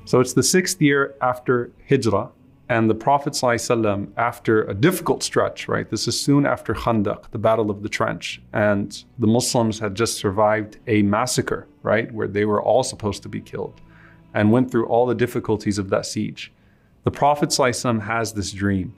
So it's the 6th year after Hijrah, and the Prophet ﷺ, after a difficult stretch, right? This is soon after Khandaq, the Battle of the Trench, and the Muslims had just survived a massacre, right? Where they were all supposed to be killed, and went through all the difficulties of that siege. The Prophet ﷺ has this dream,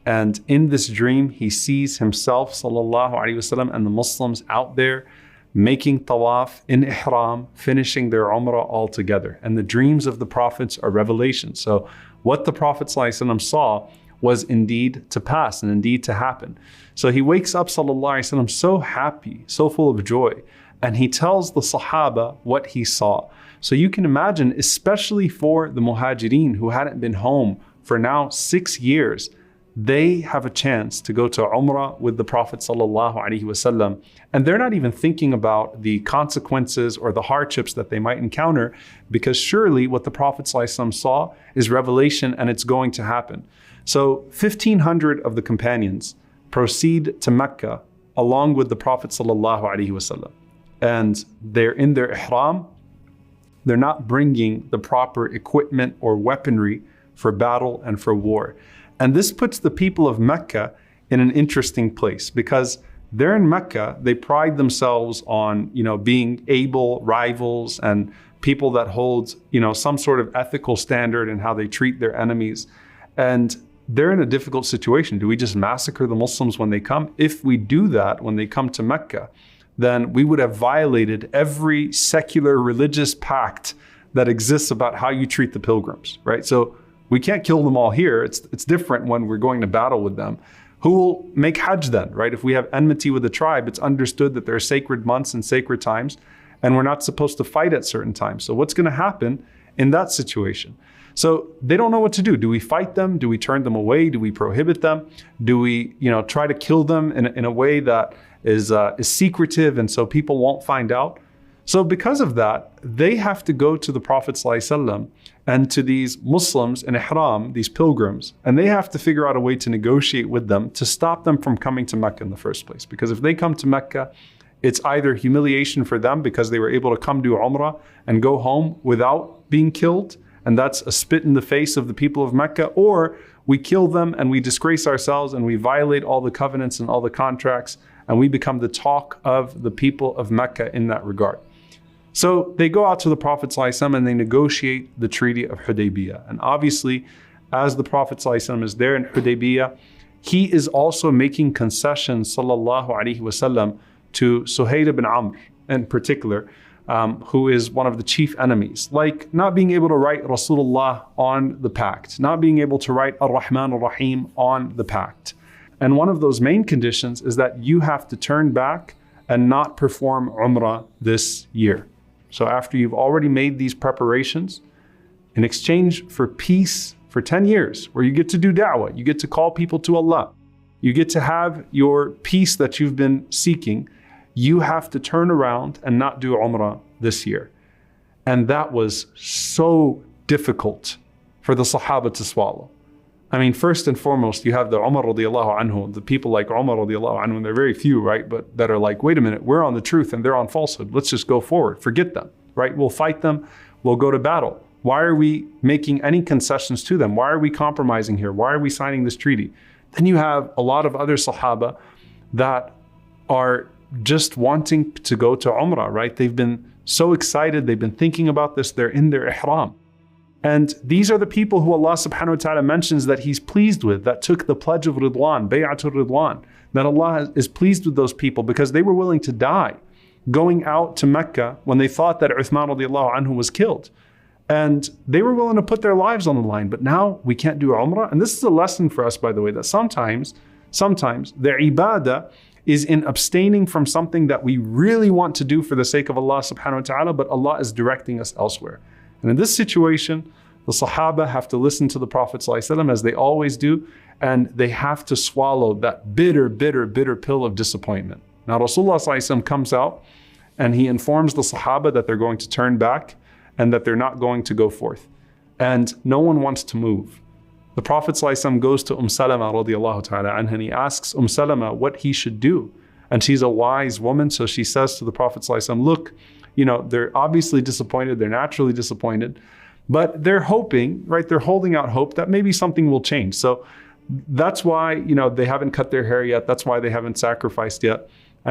and in this dream, he sees himself, sallallahu alaihi wasallam, and the Muslims out there making tawaf in ihram, finishing their umrah all together. And the dreams of the prophets are revelations. So what the Prophet ﷺ saw was indeed to pass and indeed to happen. So he wakes up, sallallahu alaihi wasallam, so happy, so full of joy, and he tells the Sahaba what he saw. So you can imagine, especially for the Muhajirin who hadn't been home for now 6 years, they have a chance to go to Umrah with the Prophet ﷺ, and they're not even thinking about the consequences or the hardships that they might encounter, because surely what the Prophet ﷺ saw is revelation and it's going to happen. So 1,500 of the companions proceed to Mecca along with the Prophet ﷺ, and they're in their ihram. They're not bringing the proper equipment or weaponry for battle and for war. And this puts the people of Mecca in an interesting place, because they're in Mecca, they pride themselves on, being able rivals and people that hold, some sort of ethical standard in how they treat their enemies. And they're in a difficult situation. Do we just massacre the Muslims when they come? If we do that when they come to Mecca, then we would have violated every secular religious pact that exists about how you treat the pilgrims, right? So we can't kill them all here. It's different when we're going to battle with them. Who will make Hajj then, right? If we have enmity with a tribe, it's understood that there are sacred months and sacred times, and we're not supposed to fight at certain times. So what's going to happen in that situation? So they don't know what to do. Do we fight them? Do we turn them away? Do we prohibit them? Do we, try to kill them in a way that is secretive and so people won't find out? So because of that, they have to go to the Prophet ﷺ and to these Muslims in ihram, these pilgrims, and they have to figure out a way to negotiate with them to stop them from coming to Mecca in the first place. Because if they come to Mecca, it's either humiliation for them because they were able to come do Umrah and go home without being killed, and that's a spit in the face of the people of Mecca, or we kill them and we disgrace ourselves and we violate all the covenants and all the contracts, and we become the talk of the people of Mecca in that regard. So they go out to the Prophet ﷺ and they negotiate the Treaty of Hudaybiyyah. And obviously, as the Prophet ﷺ is there in Hudaybiyyah, he is also making concessions, sallallahu alaihi wasallam, to Suhail ibn Amr in particular, who is one of the chief enemies, like not being able to write Rasulullah on the pact, not being able to write Ar-Rahman Ar-Rahim on the pact. And one of those main conditions is that you have to turn back and not perform Umrah this year. So after you've already made these preparations, in exchange for peace for 10 years, where you get to do da'wah, you get to call people to Allah, you get to have your peace that you've been seeking, you have to turn around and not do Umrah this year. And that was so difficult for the Sahaba to swallow. I mean, first and foremost, you have the Umar radiallahu anhu, the people like Umar radiallahu anhu, and they're very few, right? But that are like, wait a minute, we're on the truth and they're on falsehood. Let's just go forward, forget them, right? We'll fight them, we'll go to battle. Why are we making any concessions to them? Why are we compromising here? Why are we signing this treaty? Then you have a lot of other Sahaba that are just wanting to go to Umrah, right? They've been so excited, they've been thinking about this, they're in their ihram. And these are the people who Allah subhanahu wa ta'ala mentions that He's pleased with, that took the pledge of Ridwan, Bay'atul Ridwan, that Allah is pleased with those people because they were willing to die going out to Mecca when they thought that Uthman radiallahu anhu was killed. And they were willing to put their lives on the line, but now we can't do Umrah. And this is a lesson for us, by the way, that sometimes the ibadah is in abstaining from something that we really want to do for the sake of Allah subhanahu wa ta'ala, but Allah is directing us elsewhere. And in this situation, the Sahaba have to listen to the Prophet ﷺ as they always do, and they have to swallow that bitter pill of disappointment. Now Rasulullah ﷺ comes out and he informs the Sahaba that they're going to turn back and that they're not going to go forth. And no one wants to move. The Prophet ﷺ goes to Salama radiallahu ta'ala anha, and he asks Salama what he should do. And she's a wise woman, so she says to the Prophet ﷺ, look, they're obviously disappointed, they're naturally disappointed, But they're hoping, right? They're holding out hope that maybe something will change. So that's why, they haven't cut their hair yet. That's why they haven't sacrificed yet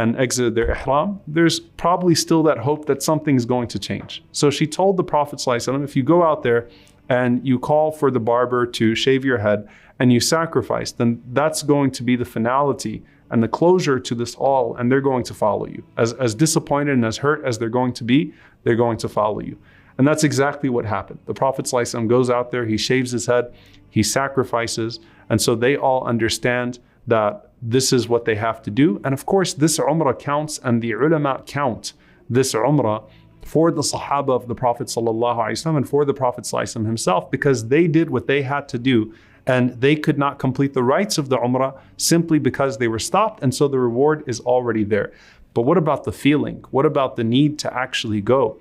and exited their ihram. There's probably still that hope that something's going to change. So she told the Prophet ﷺ, if you go out there and you call for the barber to shave your head and you sacrifice, then that's going to be the finality and the closure to this all, and they're going to follow you. As disappointed and as hurt as they're going to be, they're going to follow you. And that's exactly what happened. The Prophet ﷺ goes out there, he shaves his head, he sacrifices, and so they all understand that this is what they have to do. And of course, this Umrah counts, and the ulama count this Umrah for the Sahaba of the Prophet ﷺ and for the Prophet ﷺ himself, because they did what they had to do, and they could not complete the rites of the Umrah simply because they were stopped, and so the reward is already there. But what about the feeling? What about the need to actually go?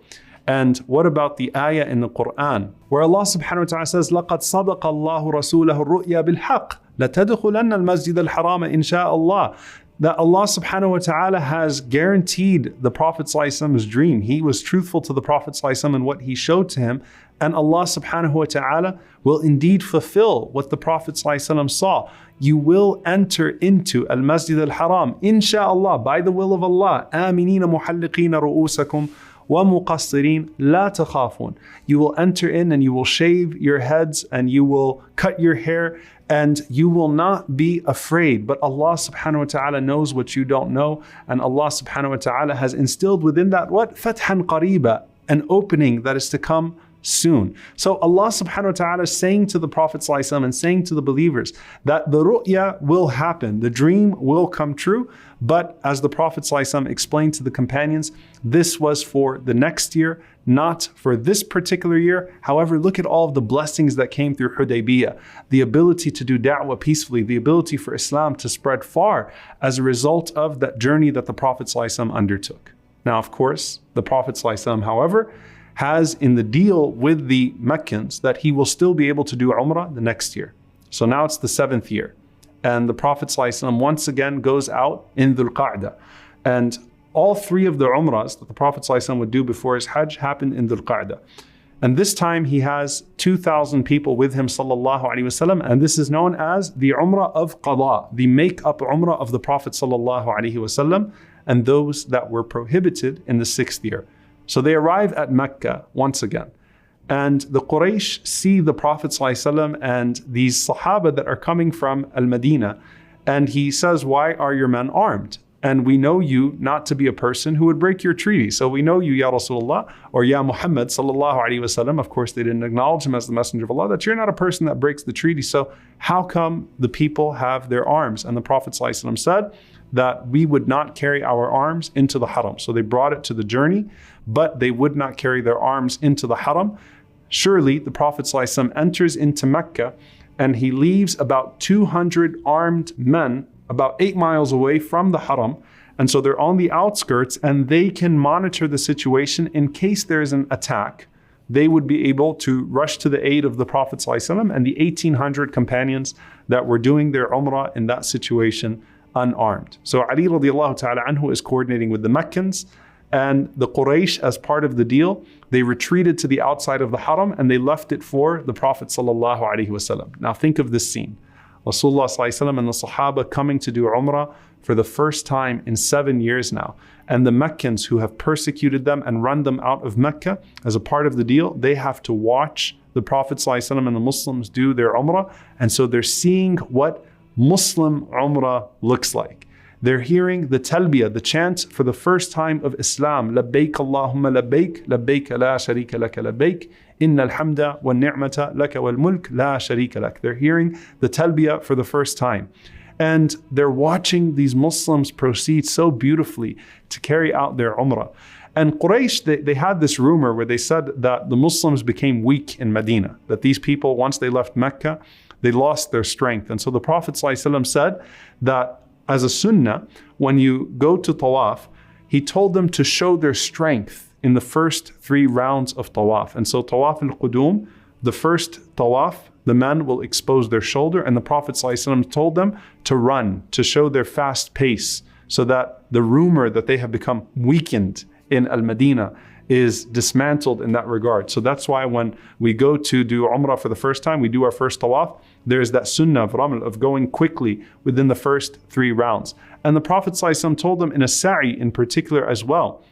And what about the ayah in the Quran where Allah subhanahu wa ta'ala says, لَقَدْ صَدَقَ اللَّهُ رَسُولَهُ الرُّؤْيَا بِالْحَقِّ لَتَدْخُلَنَّ الْمَسْجِدَ الْحَرَامَ إِنْ شَاءَ اللَّهُ. That Allah subhanahu wa ta'ala has guaranteed the Prophet ﷺ's dream. He was truthful to the Prophet ﷺ and what he showed to him. And Allah subhanahu wa ta'ala will indeed fulfill what the Prophet ﷺ saw. You will enter into al-Masjid al-Haram, insha'Allah, by the will of Allah. آمِنِينَ مُحَلِّقِينَ رُؤُوسَكُمْ وَمُقَصِّرِينَ لَا تَخَافُونَ. You will enter in and you will shave your heads and you will cut your hair and you will not be afraid. But Allah subhanahu wa ta'ala knows what you don't know. And Allah subhanahu wa ta'ala has instilled within that what? Fathan qariba, an opening that is to come soon. So Allah subhanahu wa ta'ala is saying to the Prophet ﷺ and saying to the believers that the ru'ya will happen, the dream will come true. But as the Prophet ﷺ explained to the companions, this was for the next year, not for this particular year. However, look at all of the blessings that came through Hudaybiyyah, the ability to do da'wah peacefully, the ability for Islam to spread far as a result of that journey that the Prophet ﷺ undertook. Now, of course, the Prophet ﷺ, however, has in the deal with the Meccans that he will still be able to do Umrah the next year. So now it's the 7th year. And the Prophet ﷺ once again goes out in Dhul Qa'dah. And all 3 of the Umrahs that the Prophet ﷺ would do before his Hajj happened in Dhul Qa'dah. And this time he has 2,000 people with him, sallallahu alaihi wasallam, and this is known as the Umrah of Qada, the make-up Umrah of the Prophet sallallahu alaihi wasallam, and those that were prohibited in the 6th year. So they arrive at Mecca once again. And the Quraysh see the Prophet ﷺ and these Sahaba that are coming from Medina. And he says, why are your men armed? And we know you not to be a person who would break your treaty. So we know you, Ya Rasulullah, or Ya Muhammad sallallahu alaihi wasallam. Of course, they didn't acknowledge him as the messenger of Allah, that you're not a person that breaks the treaty. So how come the people have their arms? And the Prophet ﷺ said that we would not carry our arms into the haram. So they brought it to the journey, but they would not carry their arms into the haram. Surely the Prophet ﷺ enters into Mecca and he leaves about 200 armed men about 8 miles away from the haram. And so they're on the outskirts and they can monitor the situation in case there's an attack. They would be able to rush to the aid of the Prophet ﷺ and the 1,800 companions that were doing their Umrah in that situation unarmed. So Ali radiallahu ta'ala anhu is coordinating with the Meccans, and the Quraysh, as part of the deal, they retreated to the outside of the haram and they left it for the Prophet sallallahu alaihi wasallam. Now think of this scene. Rasulullah sallallahu alaihi wasallam and the Sahaba coming to do Umrah for the first time in 7 years now. And the Meccans who have persecuted them and run them out of Mecca, as a part of the deal, they have to watch the Prophet sallallahu alaihi wasallam and the Muslims do their Umrah. And so they're seeing what Muslim Umrah looks like. They're hearing the talbiyah, the chant for the first time of Islam. Labbaik Allahumma labbaik, labbaik la sharika laka labbaik, inna alhamda wa ni'mata laka wal mulk la sharika lak. They're hearing the talbiyah for the first time. And they're watching these Muslims proceed so beautifully to carry out their Umrah. And Quraysh, they had this rumor where they said that the Muslims became weak in Medina, that these people, once they left Mecca, they lost their strength. And so the Prophet ﷺ said that as a sunnah, when you go to tawaf, he told them to show their strength in the first 3 rounds of tawaf. And so tawaf al-qudum, the first tawaf, the men will expose their shoulder, and the Prophet ﷺ told them to run, to show their fast pace, so that the rumor that they have become weakened in Al-Madinah is dismantled in that regard. So that's why when we go to do Umrah for the first time, we do our first tawaf, there's that sunnah of Raml, of going quickly within the first 3 rounds. And the Prophet ﷺ told them in a sa'i in particular as well,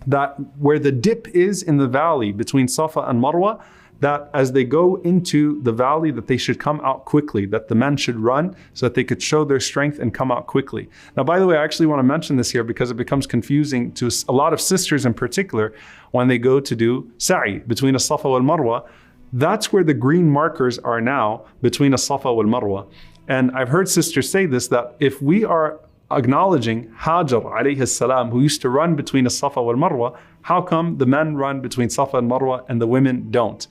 that where the dip is in the valley between Safa and Marwa, that as they go into the valley, that they should come out quickly, that the men should run so that they could show their strength and come out quickly. Now, by the way, I actually want to mention this here because it becomes confusing to a lot of sisters in particular when they go to do sa'i between a Safa wal Marwa. That's where the green markers are now between a Safa wal Marwa. And I've heard sisters say this, that if we are acknowledging Hajar alayhi salam, who used to run between a Safa wal Marwa, how come the men run between Safa and Marwa and the women don't?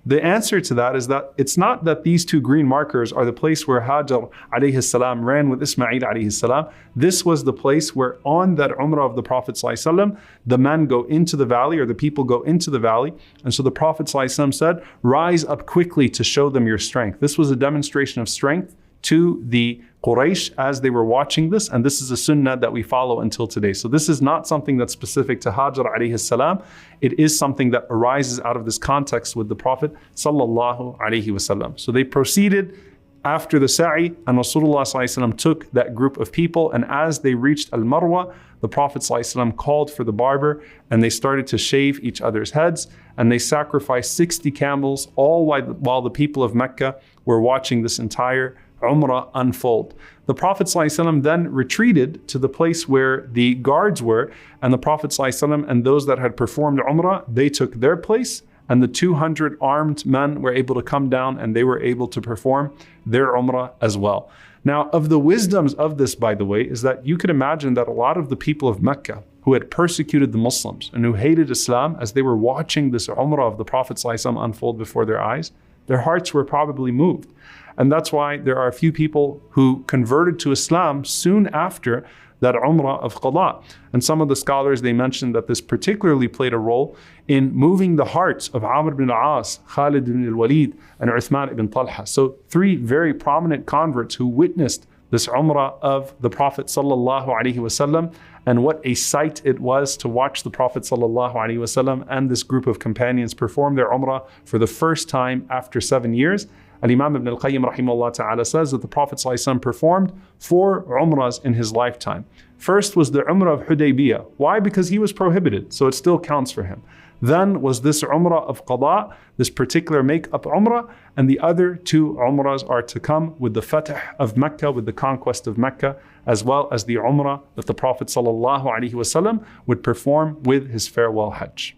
The answer to that is that it's not that these 2 green markers are the place where Hajar alayhi salam ran with Ismail alayhi salam. This was the place where on that Umrah of the Prophet sallallahu alaihi wasallam, the men go into the valley, or the people go into the valley. And so the Prophet sallallahu alaihi wasallam said, rise up quickly to show them your strength. This was a demonstration of strength to the Quraysh as they were watching this, and this is a sunnah that we follow until today. So this is not something that's specific to Hajar alayhi salam. It is something that arises out of this context with the Prophet sallallahu alayhi wasallam. So they proceeded after the sa'i, and Rasulullah sallallahu alayhi wasallam took that group of people, and as they reached Al-Marwa, the Prophet sallallahu alayhi wasallam called for the barber, and they started to shave each other's heads, and they sacrificed 60 camels, all while the people of Mecca were watching this entire Umrah unfold. The Prophet ﷺ then retreated to the place where the guards were, and the Prophet ﷺ and those that had performed Umrah, they took their place, and the 200 armed men were able to come down and they were able to perform their Umrah as well. Now, of the wisdoms of this, by the way, is that you could imagine that a lot of the people of Mecca who had persecuted the Muslims and who hated Islam, as they were watching this Umrah of the Prophet ﷺ unfold before their eyes, their hearts were probably moved. And that's why there are a few people who converted to Islam soon after that Umrah of Qada. And some of the scholars, they mentioned that this particularly played a role in moving the hearts of Amr ibn al-As, Khalid ibn al-Walid, and Uthman ibn Talha. So 3 very prominent converts who witnessed this Umrah of the Prophet sallallahu alaihi wasallam, and what a sight it was to watch the Prophet sallallahu alaihi wasallam and this group of companions perform their Umrah for the first time after 7 years. Al-Imam Ibn al-Qayyim rahimahullah ta'ala says that the Prophet ﷺ performed 4 Umrahs in his lifetime. First was the Umrah of Hudaybiyyah. Why? Because he was prohibited, so it still counts for him. Then was this Umrah of Qada, this particular make-up Umrah, and the other 2 Umrahs are to come with the Fatah of Mecca, with the conquest of Mecca, as well as the Umrah that the Prophet ﷺ would perform with his farewell Hajj.